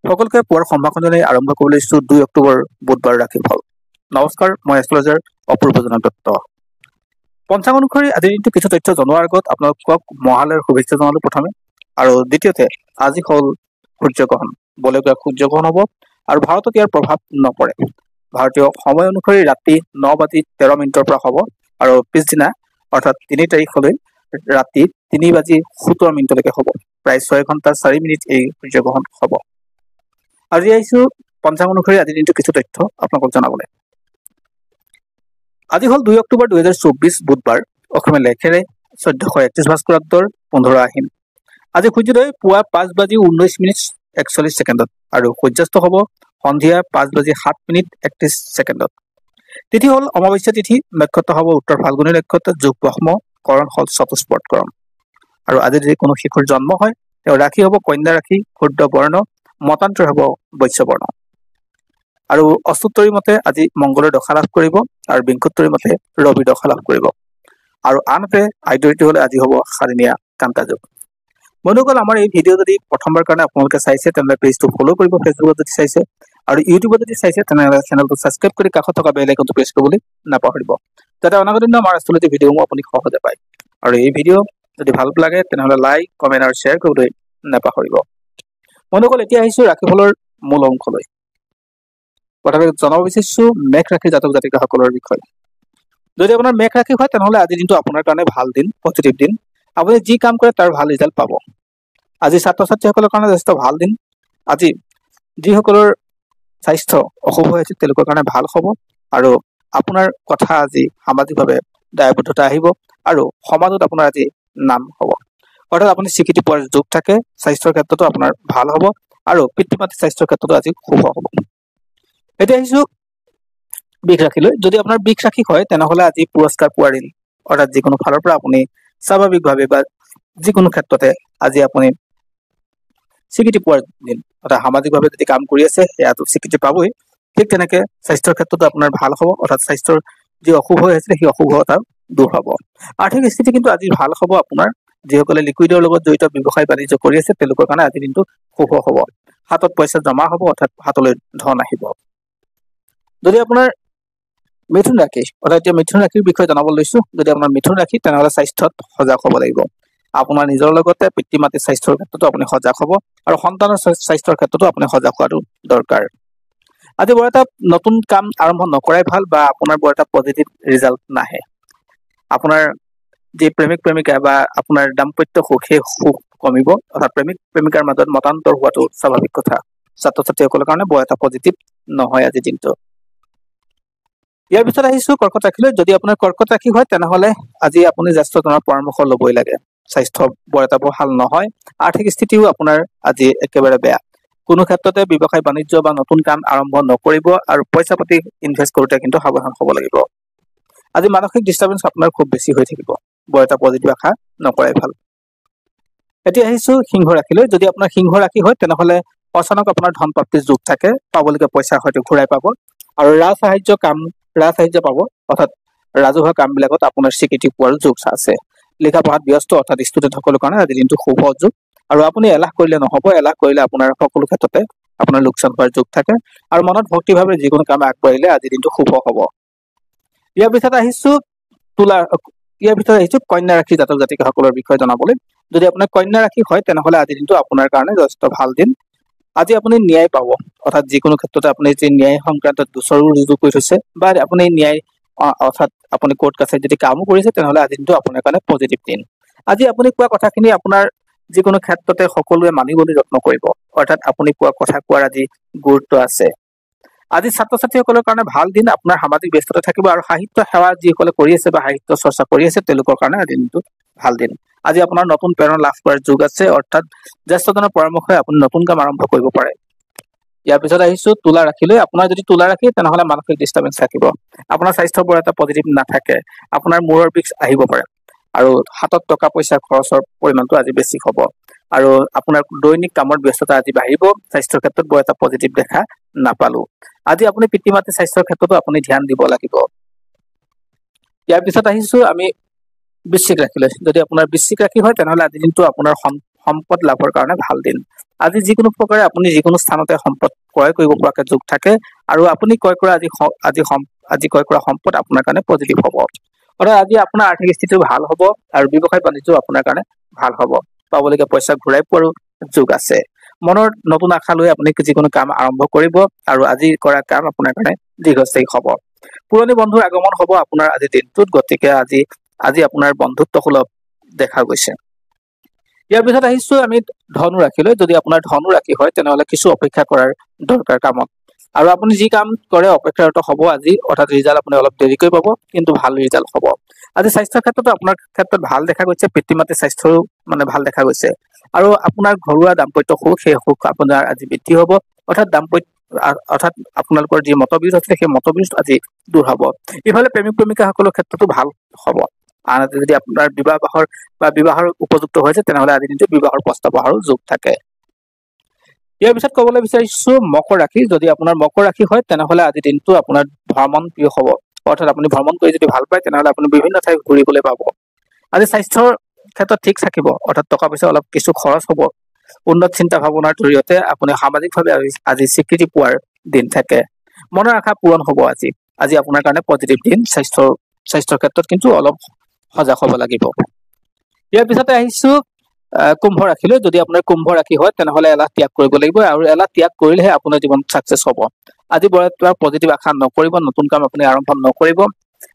সকলোকে পুৱাৰ সম্ভাষণ জনাই আৰম্ভ কৰিবলৈ লৈছো 2 অক্টোবৰ বুধবাৰ ৰাশিফল। নমস্কাৰ, মই এষ্ট্ৰলজাৰ অপূৰ্বজন দত্ত। পঞ্চাংগ অনুসৰি আজিৰ দিনটো কিছু তথ্য জনোৱাৰ আগত আপোনালোকক মহালয়ৰ শুভেচ্ছা জনালো প্ৰথমে। আৰু দ্বিতীয়তে আজি হ'ল সূৰ্যগ্ৰহণ, বলয়গ্ৰাস সূৰ্যগ্ৰহণ হ'ব আৰু ভাৰতত ইয়াৰ প্ৰভাৱ নপৰে। ভাৰতীয় সময় অনুসৰি ৰাতি 9:13 পৰা হ'ব আৰু পিছদিনা অৰ্থাৎ 3 তাৰিখলৈ ৰাতি 3:17 হ'ব। প্ৰায় 6 ঘণ্টা 4 মিনিট এই সূৰ্যগ্ৰহণ হ'ব। আজি আহিছো পঞ্চাংগ অনুসৰি আজিৰ দিনটো কিছু তথ্য আপোনালোকক জনাবলৈ। আজি হ'ল 2 অক্টোবৰ 2024 বুধবাৰ। অসমীয়া লেখেৰে 1431 ভাস্কৰাব্দৰ 15 আহিন। আজি সূৰ্যোদয় পুৱা 5:19:41 আৰু সূৰ্যাস্ত হ'ব সন্ধিয়া 5:07:31। তিথি হ'ল অমাৱস্যা তিথি, নক্ষত্ৰ হ'ব উত্তৰ ফাল্গুনী নক্ষত্ৰ, যোগ ব্ৰহ্ম, কৰণ হ'ল চতুষ্পদ কৰণ। আৰু আজি যদি কোনো শিশুৰ জন্ম হয় তেওঁৰ ৰাশি হ'ব কন্যা ৰাশি, ক্ষুদ্ৰ বৰ্ণ, মতান্তৰ হ'ব বৈশ্য বৰ্ণ। আৰু অষ্টোত্তৰী মতে আজি মংগলৰ দশা লাভ কৰিব আৰু বিংশোত্তৰী মতে ৰবি দশা লাভ কৰিব। আৰু আনহাতে আইদৰিটি হ'লে আজি হ'ব সাৰিনীয়া কান্তা যোগ। বন্ধুসকল, আমাৰ এই ভিডিঅ' যদি প্ৰথমবাৰ কাৰণে আপোনালোকে চাইছে তেনেহ'লে পেজটো ফ'ল' কৰিব, ফেচবুকত যদি চাইছে, আৰু ইউটিউবত যদি চাইছে তেনেহ'লে চেনেলটো ছাবস্ক্ৰাইব কৰি কাষত থকা বেল আইকনটো প্ৰেছ কৰিবলৈ নাপাহৰিব, যাতে অনাগত দিনৰ আমাৰ এষ্ট্ৰলজি ভিডিঅ'সমূহ আপুনি সহজে পায়। আৰু এই ভিডিঅ' যদি ভাল লাগে তেনেহ'লে লাইক, কমেণ্ট আৰু শ্বেয়াৰ কৰিবলৈ নাপাহৰিব। বন্ধুসকল, এতিয়া আহিছো ৰাশিফলৰ মূল অংশলৈ। প্ৰথমে জনাব বিচাৰিছো মেঘ ৰাশিৰ জাতক জাতিকাসকলৰ বিষয়ে। যদি আপোনাৰ মেঘ ৰাশি হয় তেনেহ'লে আজিৰ দিনটো আপোনাৰ কাৰণে ভাল দিন, পজিটিভ দিন। আপুনি যি কাম কৰে তাৰ ভাল ৰিজাল্ট পাব। আজি ছাত্ৰ ছাত্ৰীসকলৰ কাৰণে যথেষ্ট ভাল দিন। আজি যিসকলৰ স্বাস্থ্য অশুভ হৈ আছে তেওঁলোকৰ কাৰণে ভাল হ'ব আৰু আপোনাৰ কথা আজি সামাজিকভাৱে দায়বদ্ধতা আহিব আৰু সমাজত আপোনাৰ আজি নাম হ'ব। অৰ্থাৎ আপুনি স্বীকৃতি পোৱাৰ যোগ থাকে। স্বাস্থ্যৰ ক্ষেত্ৰতো আপোনাৰ ভাল হ'ব আৰু পিতৃ মাতৃৰ স্বাস্থ্যৰ ক্ষেত্ৰতো আজি শুভ হ'ব। এতিয়া আহিছো বৃষ ৰাশিলৈ। যদি আপোনাৰ বৃষ ৰাশি হয় তেনেহ'লে আজি পুৰস্কাৰ পোৱাৰ দিন, অৰ্থাৎ যিকোনো ফালৰ পৰা আপুনি স্বাভাৱিকভাৱে বা যিকোনো ক্ষেত্ৰতে আজি আপুনি স্বীকৃতি পোৱাৰ দিন। অৰ্থাৎ সামাজিকভাৱে যদি কাম কৰি আছে সেয়াটো স্বীকৃতি পাবই। ঠিক তেনেকে স্বাস্থ্যৰ ক্ষেত্ৰতো আপোনাৰ ভাল হ'ব, অৰ্থাৎ স্বাস্থ্যৰ যি অশুভ হৈ আছিলে সেই অশুভতা দূৰ হ'ব। আৰ্থিক স্থিতি কিন্তু আজি ভাল হ'ব আপোনাৰ। যিসকলে লিকুইডৰ লগত জড়িত ব্যৱসায় বাণিজ্য কৰি আছে তেওঁলোকৰ কাৰণে আজিৰ দিনটো শুভ হ'ব। হাতত পইচা জমা হ'ব, অৰ্থাৎ হাতলৈ ধন আহিব। যদি আপোনাৰ মিথুন ৰাশি, অৰ্থাৎ এতিয়া মিথুন ৰাশিৰ বিষয়ে জনাবলৈ লৈছো। যদি আপোনাৰ মিথুন ৰাশি তেনেহ'লে স্বাস্থ্যত সজাগ হ'ব লাগিব। আপোনাৰ নিজৰ লগতে পিতৃ মাতৃৰ স্বাস্থ্যৰ ক্ষেত্ৰতো আপুনি সজাগ হ'ব আৰু সন্তানৰ স্বাস্থ্যৰ ক্ষেত্ৰতো আপুনি সজাগ হোৱাটো দৰকাৰ। আজি বৰ এটা নতুন কাম আৰম্ভ নকৰাই ভাল বা আপোনাৰ বৰ এটা পজিটিভ ৰিজাল্ট নাহে। আপোনাৰ যি প্ৰেমিক প্ৰেমিকা বা আপোনাৰ দাম্পত্য সুখ সেই সুখ কমিব, অৰ্থাৎ প্ৰেমিক প্ৰেমিকাৰ মাজত মতান্তৰ হোৱাটো স্বাভাৱিক কথা। ছাত্ৰ ছাত্ৰীসকলৰ কাৰণে বৰ এটা পজিটিভ নহয় আজিৰ দিনটো। ইয়াৰ পিছত আহিছো কৰ্কট ৰাশিলৈ। যদি আপোনাৰ কৰ্কট ৰাশি হয় তেনেহ'লে আজি আপুনি জ্যেষ্ঠজনৰ পৰামৰ্শ ল'বই লাগে। স্বাস্থ্য বৰ এটা ভাল নহয়। আৰ্থিক স্থিতিও আপোনাৰ আজি একেবাৰে বেয়া। কোনো ক্ষেত্ৰতে ব্যৱসায় বাণিজ্য বা নতুন কাম আৰম্ভ নকৰিব আৰু পইচা পাতি ইনভেষ্ট কৰোঁতে কিন্তু সাৱধান হ'ব লাগিব। আজি মানসিক ডিষ্টাৰ্বেঞ্চ আপোনাৰ খুব বেছি হৈ থাকিব। বৰ এটা পজিটিভ আশা নকৰাই ভাল। এতিয়া আহিছো সিংহ ৰাশিলৈ। যদি আপোনাৰ সিংহ ৰাশি হয় তেনেহ'লে অচানক আপোনাৰ ধন প্ৰাপ্তিৰ যোগ থাকে। পাবলগীয়া পইচা হয়তো ঘূৰাই পাব আৰু ৰাজসাহায্য পাব, অৰ্থাৎ ৰাজহুৱা কামবিলাকত আপোনাৰ স্বীকৃতি পোৱাৰ যোগ আছে। লিখা পঢ়াত ব্যস্ত অৰ্থাৎ ষ্টুডেণ্টসকলৰ কাৰণে আজি দিনটো শুভ যোগ। আৰু আপুনি এলাহ কৰিলে নহ'ব। এলাহ কৰিলে আপোনাৰ সকলো ক্ষেত্ৰতে আপোনাৰ লোকচান হোৱাৰ যোগ থাকে আৰু মনত ভক্তিভাৱে যিকোনো কাম আগবাঢ়িলে আজি দিনটো শুভ হ'ব। ইয়াৰ পিছত আহিছো কন্যা ৰাশি জাতক জাতিকাসকলৰ বিষয়ে জনাবলৈ। যদি আপোনাৰ কন্যা ৰাশি হয় তেনেহ'লে আজি দিনটো আপোনাৰ কাৰণে যথেষ্ট ভাল দিন। আজি আপুনি ন্যায় পাব, অৰ্থাৎ যিকোনো ক্ষেত্ৰতে আপুনি যি ন্যায় সংক্ৰান্তত গোচৰো ৰুজু কৰি থৈছে বা আপুনি ন্যায় অৰ্থাৎ আপুনি কোৰ্ট কাছাৰীত যদি কামো কৰিছে তেনেহ'লে আজি দিনটো আপোনাৰ কাৰণে পজিটিভ দিন। আজি আপুনি কোৱা কথাখিনি আপোনাৰ যিকোনো ক্ষেত্ৰতে সকলোৱে মানিবলৈ যত্ন কৰিব, অৰ্থাৎ আপুনি কোৱা কথা কোৱাৰ আজি গুৰুত্ব আছে। আজি ছাত্ৰ ছাত্ৰীসকলৰ কাৰণে ভাল দিন। আপোনাৰ সামাজিক ব্যস্ততা থাকিব আৰু সাহিত্য সেৱা যিসকলে কৰি আছে বা সাহিত্য চৰ্চা কৰি আছে তেওঁলোকৰ কাৰণে আজি দিনটো ভাল দিন। আজি আপোনাৰ নতুন প্ৰেৰণা লাভ কৰাৰ যোগ আছে, অৰ্থাৎ জ্যেষ্ঠজনৰ পৰামৰ্শই আপুনি নতুন কাম আৰম্ভ কৰিব পাৰে। ইয়াৰ পিছত আহিছো তুলা ৰাশিলৈ। আপোনাৰ যদি তুলা ৰাশি তেনেহ'লে মানসিক ডিষ্টাৰ্বেঞ্চ থাকিব। আপোনাৰ স্বাস্থ্য বৰ এটা পজিটিভ নাথাকে। আপোনাৰ মূৰৰ বিষ আহিব পাৰে আৰু হাতত টকা পইচা খৰচৰ পৰিমাণটো আজি বেছি হ'ব আৰু আপোনাৰ দৈনিক কামৰ ব্যস্ততা আজি বাঢ়িব। স্বাস্থ্যৰ ক্ষেত্ৰত বৰ এটা পজিটিভ দেখা নাপালো। আজি আপুনি পিতৃ মাতৃৰ স্বাস্থ্যৰ ক্ষেত্ৰতো আপুনি ধ্যান দিব লাগিব। ইয়াৰ পিছত আহিছো আমি বৃশ্চিক ৰাশিলৈ। যদি আপোনাৰ বৃশ্চিক ৰাশি হয় তেনেহ'লে আজি দিনটো আপোনাৰ সম্পদ লাভৰ কাৰণে ভাল দিন। আজি যিকোনো প্ৰকাৰে আপুনি যিকোনো স্থানতে সম্পদ ক্ৰয় কৰিব পৰাকৈ যোগ থাকে আৰু আপুনি ক্ৰয় কৰা আজি ক্ৰয় কৰা সম্পদ আপোনাৰ কাৰণে পজিটিভ হ'ব। অৰ্থাৎ আজি আপোনাৰ আৰ্থিক স্থিতিটো ভাল হ'ব আৰু ব্যৱসায় বাণিজ্য আপোনাৰ কাৰণে ভাল হ'ব। পাবলগীয়া পইচা ঘূৰাই পোৱাৰো যোগ আছে। মনৰ নতুন আশা লৈ আপুনি যিকোনো কাম আৰম্ভ কৰিব আৰু আজি কৰা কাম আপোনাৰ কাৰণে দীৰ্ঘস্থায়ী হ'ব। পুৰণি বন্ধুৰ আগমন হ'ব আপোনাৰ আজিৰ দিনটোত, গতিকে আজি আপোনাৰ বন্ধুত্ব সুলভ দেখা গৈছে। ইয়াৰ পিছত আহিছো আমি ধনু ৰাশিলৈ। যদি আপোনাৰ ধনু ৰাশি হয় তেনেহলে কিছু অপেক্ষা কৰাৰ দৰকাৰ কামত, আৰু আপুনি যি কাম কৰে অপেক্ষাৰত হ'ব আজি, অৰ্থাৎ ৰিজাল্ট আপুনি অলপ দেৰিকৈ পাব, কিন্তু ভাল ৰিজাল্ট হ'ব। আজি স্বাস্থ্যৰ ক্ষেত্ৰতো আপোনাৰ ক্ষেত্ৰত ভাল দেখা গৈছে, পিতৃ মাতৃৰ স্বাস্থ্যৰো ভাল দেখা গৈছে। আৰু আপোনাৰ ঘৰুৱা দাম্পত্য সুখ, সেই সুখ আপোনাৰ আজি বৃদ্ধি হ'ব। অৰ্থাৎ আপোনালোকৰ যি মতবিৰোধ আছিলে সেই মতবিৰোধ আজি দূৰ হ'ব। ইফালে প্ৰেমিক প্ৰেমিকাসকলৰ ক্ষেত্ৰতো ভাল হ'ব। আনহাতে যদি আপোনাৰ বিবাহৰ উপযুক্ত হৈছে তেনেহলে আজি দিনটো বিবাহৰ প্ৰস্তাৱ অহাৰো যোগ থাকে। ইয়াৰ পিছত ক'বলৈ বিচাৰিছো মকৰ ৰাশি। যদি আপোনাৰ মকৰ ৰাশি হয় তেনেহলে আজি দিনটো আপোনাৰ ভ্ৰমণ প্ৰিয় হ'ব। অৰ্থাৎ আপুনি ভ্ৰমণ কৰি যদি ভাল পায় তেনেহলে আপুনি বিভিন্ন ঠাই ঘূৰিবলৈ পাব। আজি স্বাস্থ্যৰ ক্ষেত্ৰত ঠিক থাকিব, অৰ্থাৎ টকা পইচা অলপ কিছু খৰচ হ'ব। উন্নত চিন্তা ভাৱনাৰ জৰিয়তে আপুনি সামাজিকভাৱে আজি স্বীকৃতি পোৱাৰ দিন থাকে। মনৰ আশা পূৰণ হ'ব আজি আপোনাৰ কাৰণে পজিটিভ দিন। স্বাস্থ্যৰ ক্ষেত্ৰত কিন্তু অলপ সজাগ হ'ব লাগিব। ইয়াৰ পিছতে আহিছো কুম্ভ ৰাশিলৈ। যদি আপোনাৰ কুম্ভ ৰাশি হয় তেনেহলে এলাহ ত্যাগ কৰিব লাগিব, আৰু এলাহ ত্যাগ কৰিলেহে আপোনাৰ জীৱন চাকচেছ হ'ব। আজি বৰ পজিটিভ আশা নকৰিব, নতুন কাম আপুনি আৰম্ভ নকৰিব।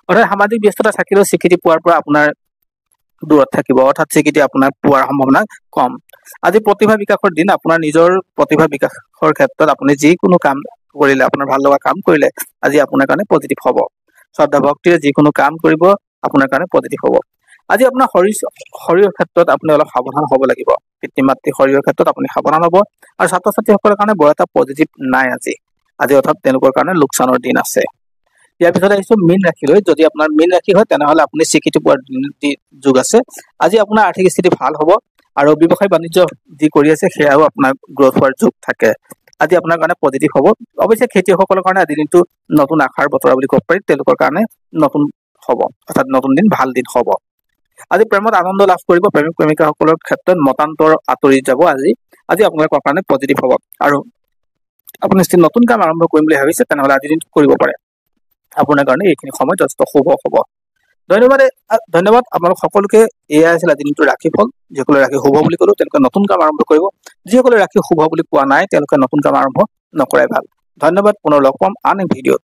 অৰ্থাৎ সামাজিক ব্যস্ততা থাকিলেও স্বীকৃতি পোৱাৰ পৰা আপোনাৰ দূৰত থাকিব, অৰ্থাৎ স্বীকৃতি আপোনাৰ পোৱাৰ সম্ভাৱনা কম। আজি প্ৰতিভা বিকাশৰ দিন। আপোনাৰ নিজৰ প্ৰতিভা বিকাশৰ ক্ষেত্ৰত আপুনি যিকোনো কাম কৰিলে, আপোনাৰ ভাল লগা কাম কৰিলে আজি আপোনাৰ কাৰণে পজিটিভ হ'ব। শ্ৰদ্ধা ভক্তিৰে যিকোনো কাম কৰিব আপোনাৰ কাৰণে পজিটিভ হ'ব। আজি আপোনাৰ শৰীৰৰ ক্ষেত্ৰত আপুনি অলপ সাৱধান হ'ব লাগিব। পিতৃ মাতৃ শৰীৰৰ ক্ষেত্ৰত আপুনি সাৱধান হ'ব। আৰু ছাত্ৰ ছাত্ৰীসকলৰ কাৰণে বৰ এটা পজিটিভ নাই আজি অৰ্থাৎ তেওঁলোকৰ কাৰণে লোকচানৰ দিন আছে। ইয়াৰ পিছত আহিছো মীন ৰাশিলৈ। যদি আপোনাৰ মীন ৰাশি হয় তেনেহলে আপুনি স্বীকৃতি পোৱাৰ যোগ আছে। আজি আপোনাৰ আৰ্থিক স্থিতি ভাল হ'ব, আৰু ব্যৱসায় বাণিজ্য যি কৰি আছে সেয়াও আপোনাৰ গ্ৰথ হোৱাৰ যোগ থাকে। আজি আপোনাৰ কাৰণে পজিটিভ হ'ব। অৱশ্যে খেতিয়কসকলৰ কাৰণে আজি দিনটো নতুন আশাৰ বতৰা বুলি ক'ব পাৰি, তেওঁলোকৰ কাৰণে নতুন হ'ব, অৰ্থাৎ নতুন দিন ভাল দিন হ'ব। আজি প্ৰেমত আনন্দ লাভ কৰিব। প্ৰেমিক প্ৰেমিকাসকলৰ ক্ষেত্ৰত মতান্তৰ আঁতৰি যাব। আজি আপোনালোকৰ কাৰণে পজিটিভ হ'ব, আৰু আপুনি যদি নতুন কাম আৰম্ভ কৰিম বুলি ভাবিছে তেনেহলে আজি দিনটো কৰিব পাৰে। আপোনাৰ কাৰণে এইখিনি সময় যথেষ্ট শুভ হ'ব। ধন্যবাদ আপোনালোক সকলোকে। এয়াই আছিল আজি দিনটোৰ ৰাশিফল। যিসকলে ৰাশি শুভ বুলি ক'লো তেওঁলোকে নতুন কাম আৰম্ভ কৰিব। যিসকলে ৰাশি শুভ বুলি কোৱা নাই তেওঁলোকে নতুন কাম আৰম্ভ নকৰাই ভাল। ধন্যবাদ। পুনৰ লগ পাম আন এক ভিডিঅ'ত।